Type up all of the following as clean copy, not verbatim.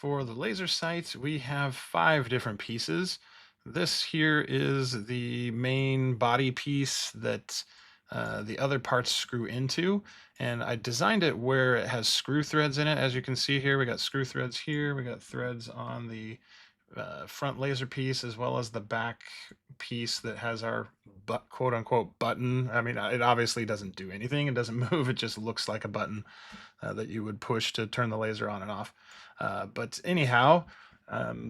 For the laser sight, we have 5 different pieces. This here is the main body piece that the other parts screw into. And I designed it where it has screw threads in it. As you can see here, we got screw threads here. We got threads on the front laser piece as well as the back piece that has our quote unquote button. I mean, it obviously doesn't do anything. It doesn't move. It just looks like a button that you would push to turn the laser on and off. But anyhow,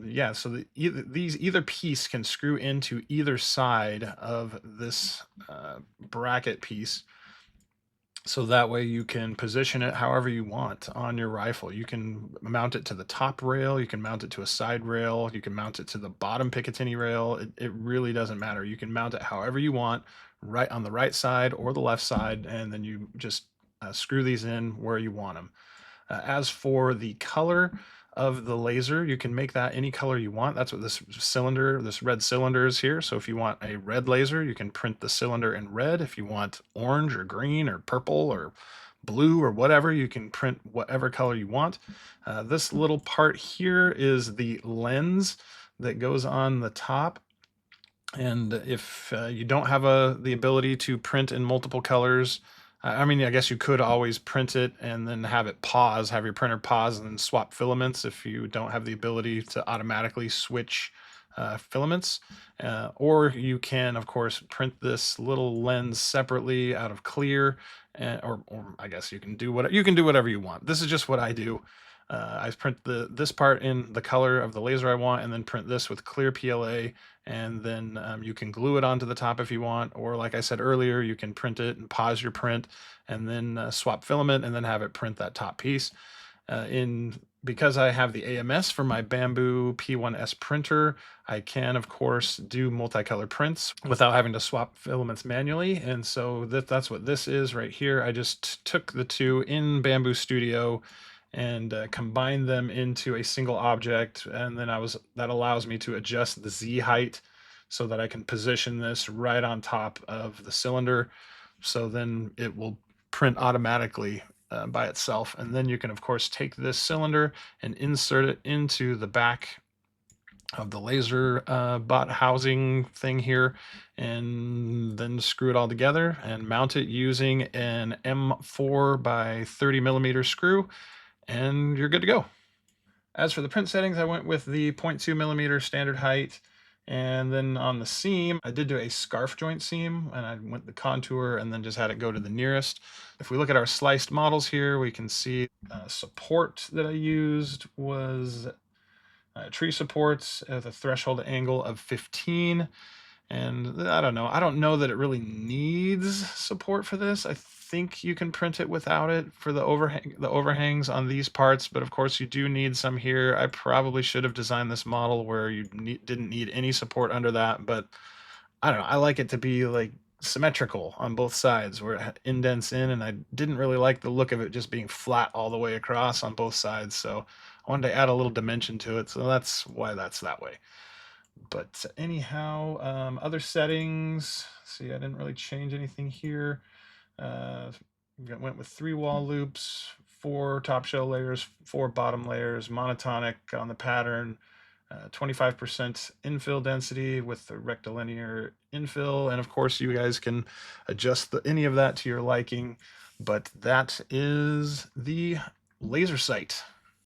yeah, so either piece can screw into either side of this bracket piece. So that way you can position it however you want on your rifle. You can mount it to the top rail, you can mount it to a side rail, you can mount it to the bottom Picatinny rail. It really doesn't matter. You can mount it however you want, right on the right side or the left side, and then you just screw these in where you want them. As for the color of the laser, you can make that any color you want. That's what this red cylinder is here. So if you want a red laser, you can print the cylinder in red. If you want orange or green or purple or blue or whatever, you can print whatever color you want. This little part here is the lens that goes on the top. And if you don't have the ability to print in multiple colors, I mean, I guess you could always print it and then have it pause, have your printer pause and then swap filaments if you don't have the ability to automatically switch filaments. Or you can, of course, print this little lens separately out of clear, or I guess you can do whatever you want. This is just what I do. I print this part in the color of the laser I want, and then print this with clear PLA, and then you can glue it onto the top if you want, or like I said earlier, you can print it and pause your print, and then swap filament, and then have it print that top piece. Because I have the AMS for my Bambu P1S printer, I can, of course, do multicolor prints without having to swap filaments manually. And so that's what this is right here. I just took the two in Bambu Studio and combined them into a single object. And then that allows me to adjust the Z height so that I can position this right on top of the cylinder. So then it will print automatically by itself. And then you can, of course, take this cylinder and insert it into the back of the laser bot housing thing here, and then screw it all together and mount it using an M4 by 30 millimeter screw, and you're good to go. As for the print settings, I went with the 0.2 millimeter standard height. And then on the seam, I did do a scarf joint seam, and I went the contour and then just had it go to the nearest. If we look at our sliced models here, we can see support that I used was tree supports at a threshold angle of 15. And I don't know that it really needs support for this. I think you can print it without it for the overhangs on these parts, but of course you do need some here. I probably should have designed this model where you didn't need any support under that, but I don't know. I like it to be like symmetrical on both sides where it indents in, and I didn't really like the look of it just being flat all the way across on both sides. So I wanted to add a little dimension to it. So that's why that's that way. But anyhow, other settings, see, I didn't really change anything here. Went with 3 wall loops, 4 top shell layers, 4 bottom layers, monotonic on the pattern, 25% infill density with the rectilinear infill. And of course, you guys can adjust any of that to your liking. But that is the laser sight.